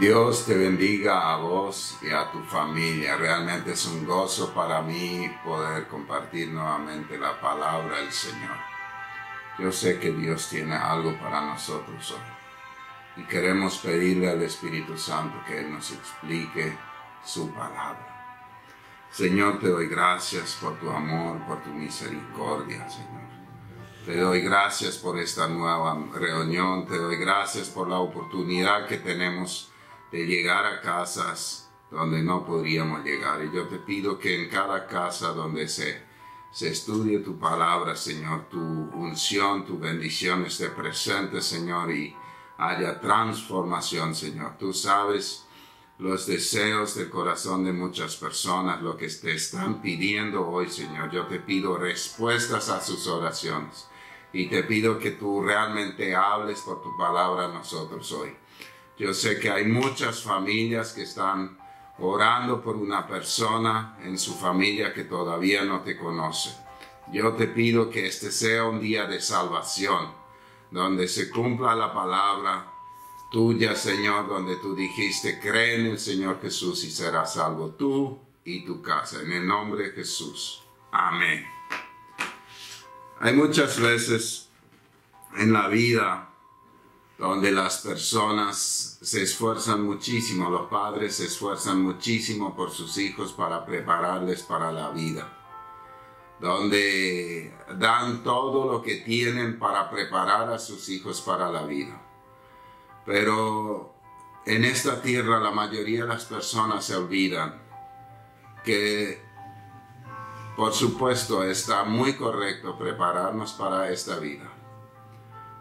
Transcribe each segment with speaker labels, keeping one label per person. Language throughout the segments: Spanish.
Speaker 1: Dios te bendiga a vos y a tu familia. Realmente es un gozo para mí poder compartir nuevamente la palabra del Señor. Yo sé que Dios tiene algo para nosotros hoy y queremos pedirle al Espíritu Santo que Él nos explique su palabra. Señor, te doy gracias por tu amor, por tu misericordia, Señor. Te doy gracias por esta nueva reunión, te doy gracias por la oportunidad que tenemos de llegar a casas donde no podríamos llegar. Y yo te pido que en cada casa donde se estudie tu palabra, Señor, tu unción, tu bendición esté presente, Señor, y haya transformación, Señor. Tú sabes los deseos del corazón de muchas personas, lo que te están pidiendo hoy, Señor. Yo te pido respuestas a sus oraciones y te pido que tú realmente hables por tu palabra a nosotros hoy. Yo sé que hay muchas familias que están orando por una persona en su familia que todavía no te conoce. Yo te pido que este sea un día de salvación, donde se cumpla la palabra tuya, Señor, donde tú dijiste, cree en el Señor Jesús y serás salvo tú y tu casa. En el nombre de Jesús. Amén. Hay muchas veces en la vida donde las personas se esfuerzan muchísimo, los padres se esfuerzan muchísimo por sus hijos para prepararles para la vida, donde dan todo lo que tienen para preparar a sus hijos para la vida. Pero en esta tierra la mayoría de las personas se olvidan que, por supuesto, está muy correcto prepararnos para esta vida,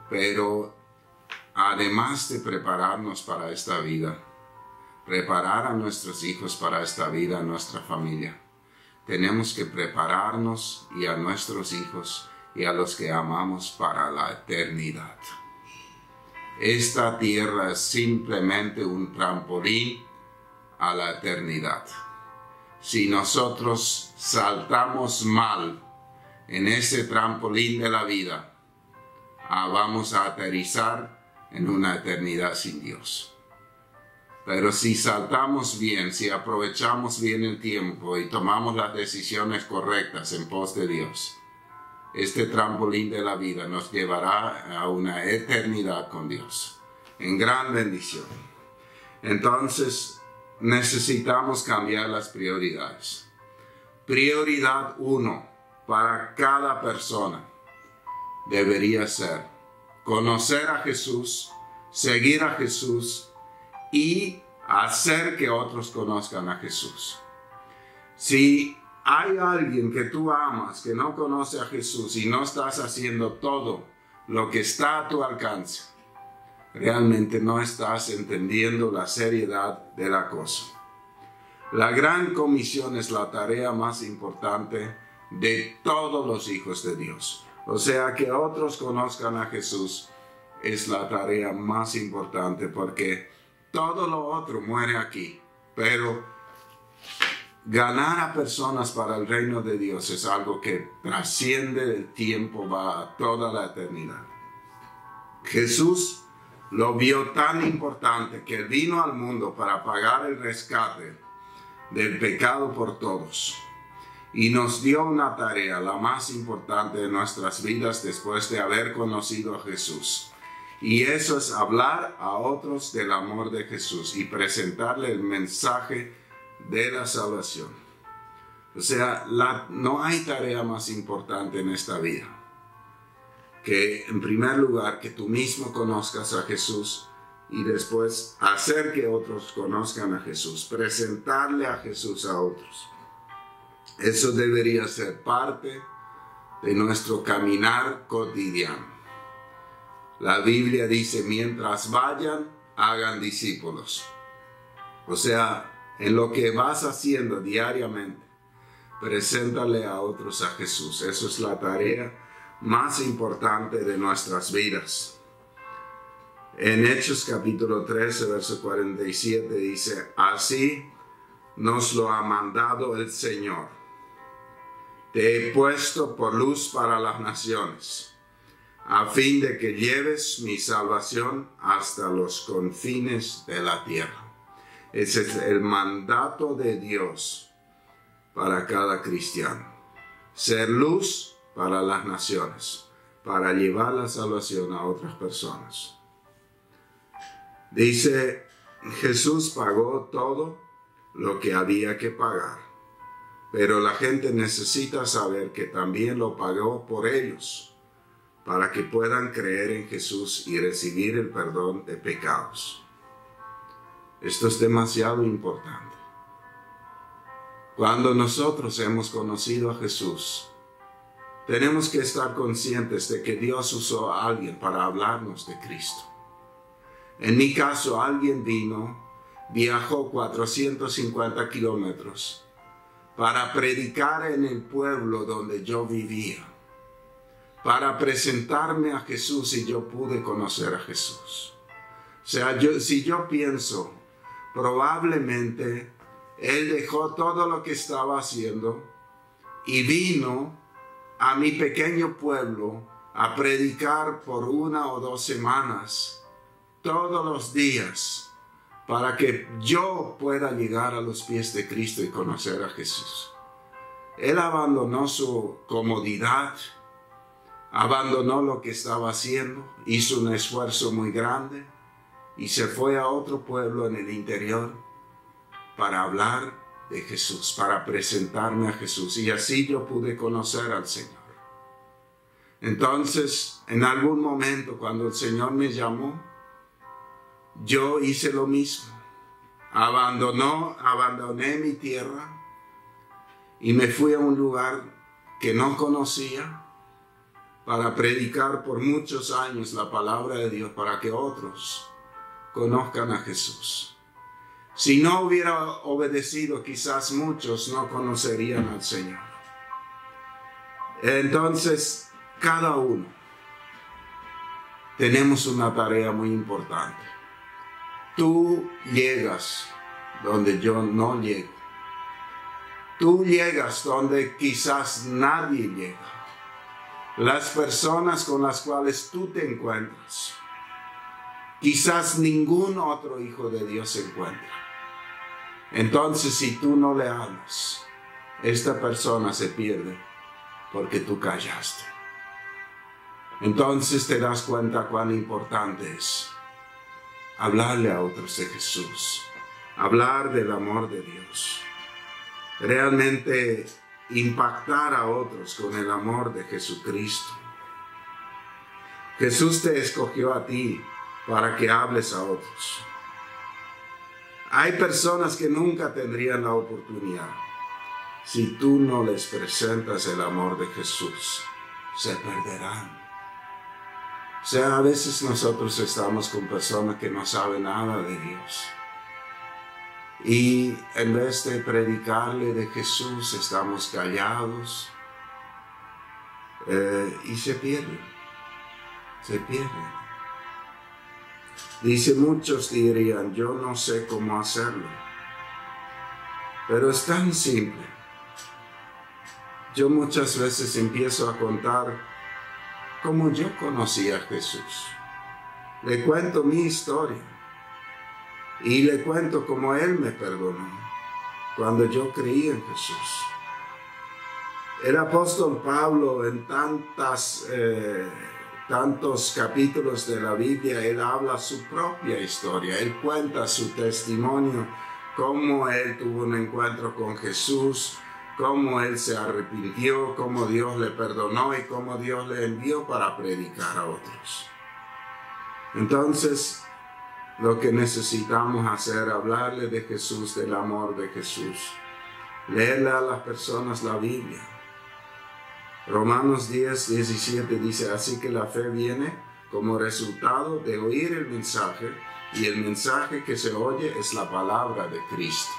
Speaker 1: pero además de prepararnos para esta vida, preparar a nuestros hijos para esta vida, a nuestra familia, tenemos que prepararnos y a nuestros hijos y a los que amamos para la eternidad. Esta tierra es simplemente un trampolín a la eternidad. Si nosotros saltamos mal en ese trampolín de la vida, vamos a aterrizar en una eternidad sin Dios. Pero si saltamos bien, si aprovechamos bien el tiempo y tomamos las decisiones correctas en pos de Dios, este trampolín de la vida nos llevará a una eternidad con Dios, en gran bendición. Entonces, necesitamos cambiar las prioridades. Prioridad 1 para cada persona debería ser conocer a Jesús, seguir a Jesús y hacer que otros conozcan a Jesús. Si hay alguien que tú amas que no conoce a Jesús y no estás haciendo todo lo que está a tu alcance, realmente no estás entendiendo la seriedad de la cosa. La gran comisión es la tarea más importante de todos los hijos de Dios. O sea, que otros conozcan a Jesús es la tarea más importante, porque todo lo otro muere aquí. Pero ganar a personas para el reino de Dios es algo que trasciende el tiempo, va a toda la eternidad. Jesús lo vio tan importante que vino al mundo para pagar el rescate del pecado por todos. Y nos dio una tarea, la más importante de nuestras vidas después de haber conocido a Jesús. Y eso es hablar a otros del amor de Jesús y presentarle el mensaje de la salvación. O sea, no hay tarea más importante en esta vida que, en primer lugar, que tú mismo conozcas a Jesús y después hacer que otros conozcan a Jesús, presentarle a Jesús a otros. Eso debería ser parte de nuestro caminar cotidiano. La Biblia dice, mientras vayan, hagan discípulos. O sea, en lo que vas haciendo diariamente, preséntale a otros a Jesús. Eso es la tarea más importante de nuestras vidas. En Hechos capítulo 13, verso 47 dice, así nos lo ha mandado el Señor. Te he puesto por luz para las naciones, a fin de que lleves mi salvación hasta los confines de la tierra. Ese es el mandato de Dios para cada cristiano. Ser luz para las naciones, para llevar la salvación a otras personas. Dice, Jesús pagó todo lo que había que pagar, pero la gente necesita saber que también lo pagó por ellos, para que puedan creer en Jesús y recibir el perdón de pecados. Esto es demasiado importante. Cuando nosotros hemos conocido a Jesús, tenemos que estar conscientes de que Dios usó a alguien para hablarnos de Cristo. En mi caso, alguien viajó 450 kilómetros para predicar en el pueblo donde yo vivía, para presentarme a Jesús y yo pude conocer a Jesús. O sea, si yo pienso, probablemente Él dejó todo lo que estaba haciendo y vino a mi pequeño pueblo a predicar por 1 o 2 semanas, todos los días, para que yo pueda llegar a los pies de Cristo y conocer a Jesús. Él abandonó su comodidad, abandonó lo que estaba haciendo, hizo un esfuerzo muy grande y se fue a otro pueblo en el interior para hablar de Jesús, para presentarme a Jesús. Y así yo pude conocer al Señor. Entonces, en algún momento, cuando el Señor me llamó, yo hice lo mismo. Abandoné mi tierra y me fui a un lugar que no conocía para predicar por muchos años la palabra de Dios para que otros conozcan a Jesús. Si no hubiera obedecido, quizás muchos no conocerían al Señor. Entonces, cada uno tenemos una tarea muy importante. Tú llegas donde yo no llego. Tú llegas donde quizás nadie llega. Las personas con las cuales tú te encuentras, quizás ningún otro hijo de Dios se encuentra. Entonces, si tú no le hablas, esta persona se pierde porque tú callaste. Entonces te das cuenta cuán importante es hablarle a otros de Jesús, hablar del amor de Dios, realmente impactar a otros con el amor de Jesucristo. Jesús te escogió a ti para que hables a otros. Hay personas que nunca tendrían la oportunidad si tú no les presentas el amor de Jesús. Se perderán. O sea, a veces nosotros estamos con personas que no saben nada de Dios. Y en vez de predicarle de Jesús, estamos callados. Y se pierden. Se pierden. Dice, muchos dirían, yo no sé cómo hacerlo. Pero es tan simple. Yo muchas veces empiezo a contar cómo yo conocí a Jesús. Le cuento mi historia. Y le cuento cómo Él me perdonó cuando yo creí en Jesús. El apóstol Pablo en tantos capítulos de la Biblia, él habla su propia historia. Él cuenta su testimonio, cómo él tuvo un encuentro con Jesús, cómo él se arrepintió, cómo Dios le perdonó y cómo Dios le envió para predicar a otros. Entonces, lo que necesitamos hacer es hablarle de Jesús, del amor de Jesús. Leerle a las personas la Biblia. Romanos 10:17 dice, así que la fe viene como resultado de oír el mensaje, y el mensaje que se oye es la palabra de Cristo.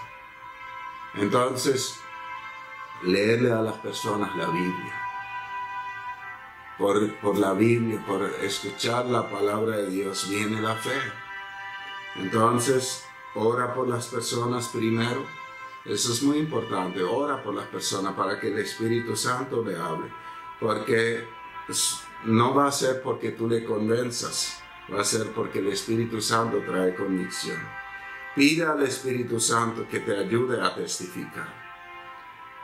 Speaker 1: Entonces, leerle a las personas la Biblia. Por la Biblia, por escuchar la palabra de Dios, viene la fe. Entonces, ora por las personas primero. Eso es muy importante. Ora por las personas para que el Espíritu Santo le hable. Porque no va a ser porque tú le convenzas, va a ser porque el Espíritu Santo trae convicción. Pide al Espíritu Santo que te ayude a testificar.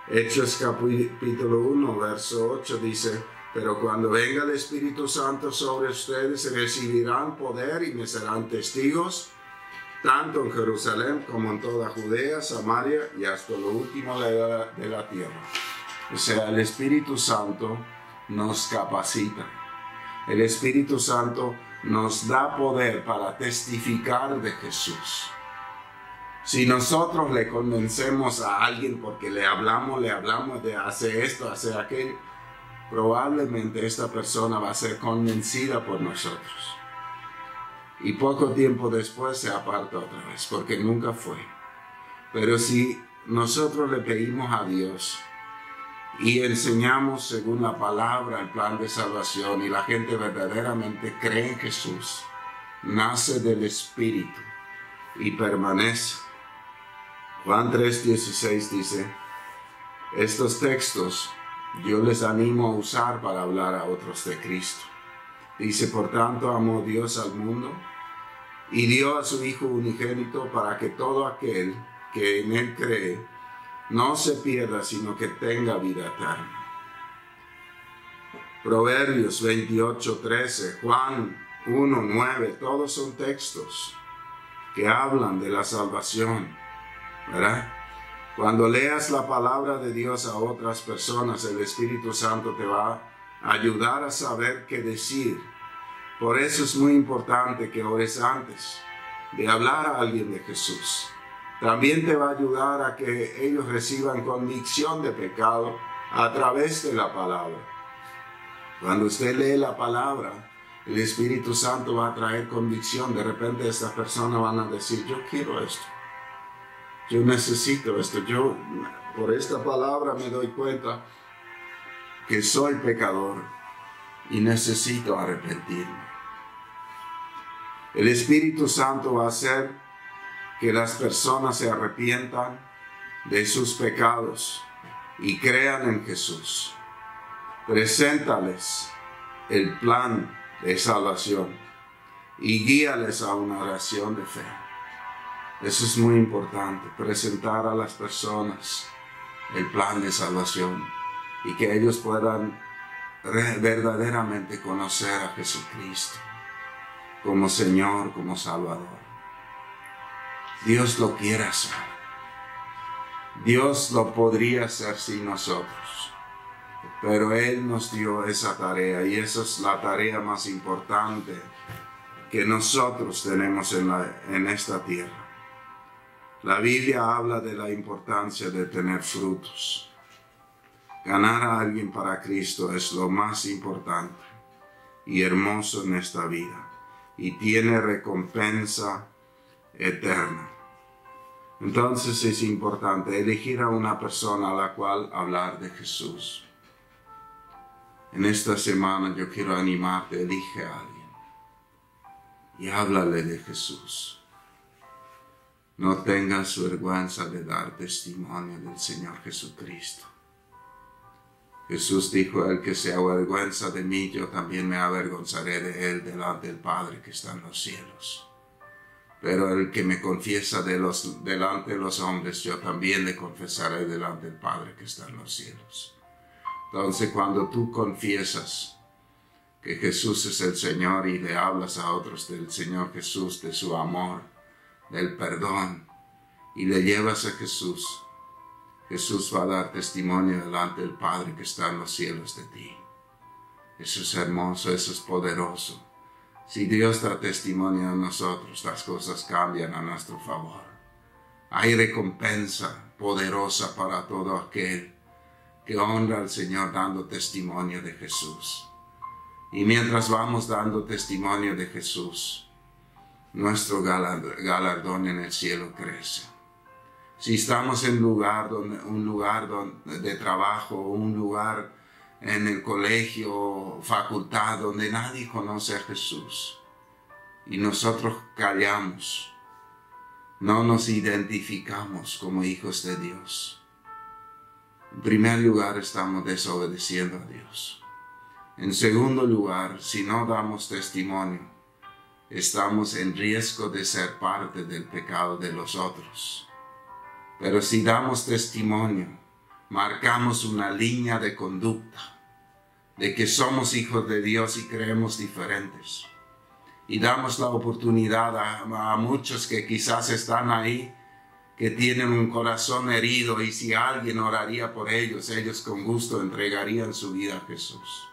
Speaker 1: Hechos capítulo 1, verso 8 dice: pero cuando venga el Espíritu Santo sobre ustedes, recibirán poder y me serán testigos, tanto en Jerusalén como en toda Judea, Samaria y hasta lo último de la tierra. O sea, el Espíritu Santo nos capacita. El Espíritu Santo nos da poder para testificar de Jesús. Si nosotros le convencemos a alguien porque le hablamos de hacer esto, hacer aquello, probablemente esta persona va a ser convencida por nosotros. Y poco tiempo después se aparta otra vez, porque nunca fue. Pero si nosotros le pedimos a Dios y enseñamos según la palabra el plan de salvación y la gente verdaderamente cree en Jesús, nace del Espíritu y permanece. Juan 3:16 dice: estos textos yo les animo a usar para hablar a otros de Cristo. Dice: por tanto amó Dios al mundo y dio a su Hijo unigénito para que todo aquel que en Él cree no se pierda, sino que tenga vida eterna. Proverbios 28:13, Juan 1:9, todos son textos que hablan de la salvación, ¿verdad? Cuando leas la palabra de Dios a otras personas, el Espíritu Santo te va a ayudar a saber qué decir. Por eso es muy importante que ores antes de hablar a alguien de Jesús. También te va a ayudar a que ellos reciban convicción de pecado a través de la palabra. Cuando usted lee la palabra, el Espíritu Santo va a traer convicción. De repente estas personas van a decir: yo quiero esto. Yo necesito esto. Yo por esta palabra me doy cuenta que soy pecador y necesito arrepentirme. El Espíritu Santo va a hacer que las personas se arrepientan de sus pecados y crean en Jesús. Preséntales el plan de salvación y guíales a una oración de fe. Eso es muy importante, presentar a las personas el plan de salvación y que ellos puedan verdaderamente conocer a Jesucristo como Señor, como Salvador. Dios lo quiere hacer. Dios lo podría hacer sin nosotros, pero Él nos dio esa tarea y esa es la tarea más importante que nosotros tenemos en esta tierra. La Biblia habla de la importancia de tener frutos. Ganar a alguien para Cristo es lo más importante y hermoso en esta vida y tiene recompensa eterna. Entonces es importante elegir a una persona a la cual hablar de Jesús. En esta semana yo quiero animarte: elige a alguien y háblale de Jesús. No tengas vergüenza de dar testimonio del Señor Jesucristo. Jesús dijo: el que se avergüenza de mí, yo también me avergonzaré de él delante del Padre que está en los cielos. Pero el que me confiesa delante de los hombres, yo también le confesaré delante del Padre que está en los cielos. Entonces, cuando tú confiesas que Jesús es el Señor y le hablas a otros del Señor Jesús, de su amor, del perdón, y le llevas a Jesús, Jesús va a dar testimonio delante del Padre que está en los cielos de ti. Eso es hermoso, eso es poderoso. Si Dios da testimonio a nosotros, las cosas cambian a nuestro favor. Hay recompensa poderosa para todo aquel que honra al Señor dando testimonio de Jesús. Y mientras vamos dando testimonio de Jesús, nuestro galardón en el cielo crece. Si estamos en un lugar de trabajo, un lugar en el colegio, facultad, donde nadie conoce a Jesús, y nosotros callamos, no nos identificamos como hijos de Dios, en primer lugar estamos desobedeciendo a Dios. En segundo lugar, si no damos testimonio, estamos en riesgo de ser parte del pecado de los otros. Pero si damos testimonio, marcamos una línea de conducta, de que somos hijos de Dios y creemos diferentes. Y damos la oportunidad a muchos que quizás están ahí, que tienen un corazón herido, y si alguien oraría por ellos, ellos con gusto entregarían su vida a Jesús.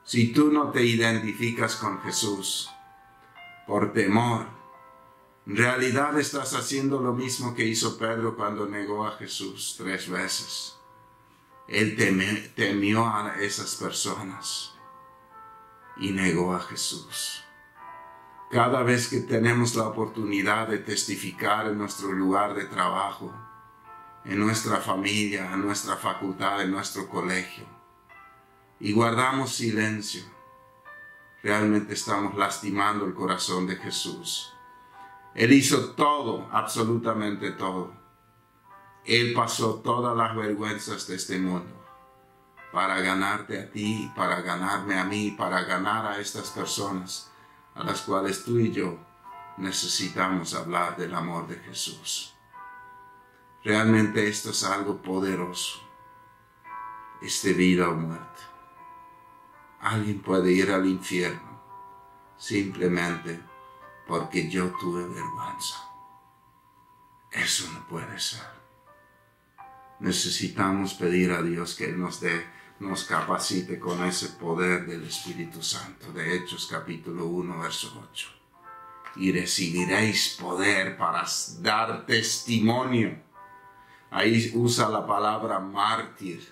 Speaker 1: Si tú no te identificas con Jesús por temor, en realidad estás haciendo lo mismo que hizo Pedro cuando negó a Jesús 3 veces. Él temió a esas personas y negó a Jesús. Cada vez que tenemos la oportunidad de testificar en nuestro lugar de trabajo, en nuestra familia, en nuestra facultad, en nuestro colegio, y guardamos silencio, realmente estamos lastimando el corazón de Jesús. Él hizo todo, absolutamente todo. Él pasó todas las vergüenzas de este mundo para ganarte a ti, para ganarme a mí, para ganar a estas personas a las cuales tú y yo necesitamos hablar del amor de Jesús. Realmente esto es algo poderoso. Es de vida o muerte. Alguien puede ir al infierno simplemente porque yo tuve vergüenza. Eso no puede ser. Necesitamos pedir a Dios que Él nos capacite con ese poder del Espíritu Santo. De Hechos capítulo 1, verso 8. Y recibiréis poder para dar testimonio. Ahí usa la palabra mártir,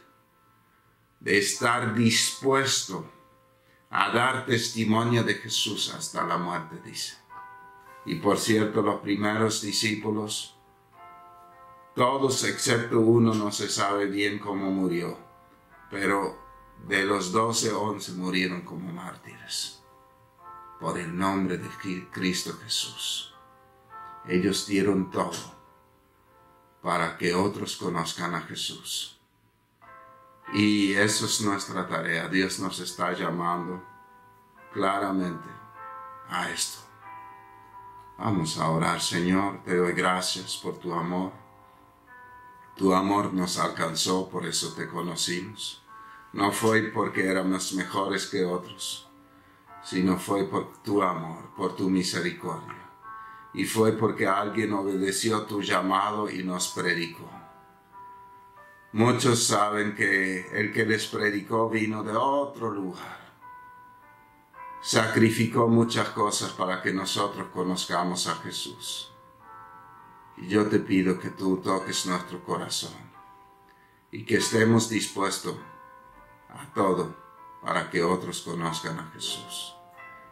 Speaker 1: de estar dispuesto a dar testimonio de Jesús hasta la muerte, dice. Y por cierto, los primeros discípulos, todos excepto uno, no se sabe bien cómo murió, pero de los 12, 11 murieron como mártires por el nombre de Cristo Jesús. Ellos dieron todo para que otros conozcan a Jesús. Y eso es nuestra tarea. Dios nos está llamando claramente a esto. Vamos a orar. Señor, te doy gracias por tu amor. Tu amor nos alcanzó, por eso te conocimos. No fue porque éramos mejores que otros, sino fue por tu amor, por tu misericordia. Y fue porque alguien obedeció tu llamado y nos predicó. Muchos saben que el que les predicó vino de otro lugar. Sacrificó muchas cosas para que nosotros conozcamos a Jesús. Y yo te pido que tú toques nuestro corazón y que estemos dispuestos a todo para que otros conozcan a Jesús.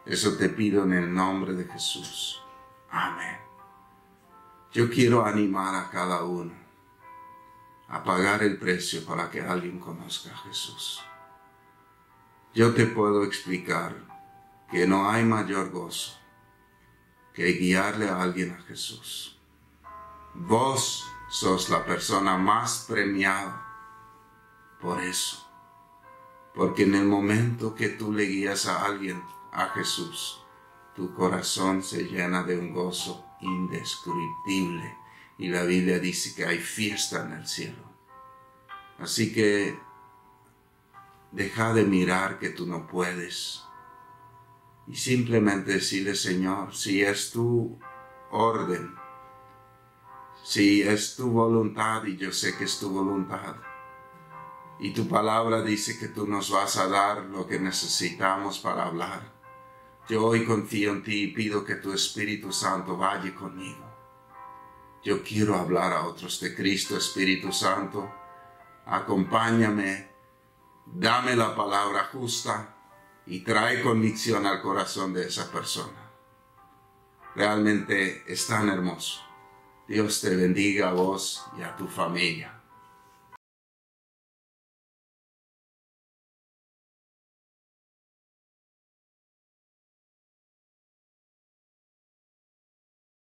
Speaker 1: Eso te pido en el nombre de Jesús. Amén. Yo quiero animar a cada uno a pagar el precio para que alguien conozca a Jesús. Yo te puedo explicar que no hay mayor gozo que guiarle a alguien a Jesús. Vos sos la persona más premiada por eso. Porque en el momento que tú le guías a alguien a Jesús, tu corazón se llena de un gozo indescriptible. Y la Biblia dice que hay fiesta en el cielo. Así que deja de mirar que tú no puedes. Y simplemente decirle, Señor, si es tu orden, si es tu voluntad, y yo sé que es tu voluntad, y tu palabra dice que tú nos vas a dar lo que necesitamos para hablar. Yo hoy confío en ti y pido que tu Espíritu Santo vaya conmigo. Yo quiero hablar a otros de Cristo. Espíritu Santo, acompáñame, dame la palabra justa y trae convicción al corazón de esa persona. Realmente es tan hermoso. Dios te bendiga a vos y a tu familia.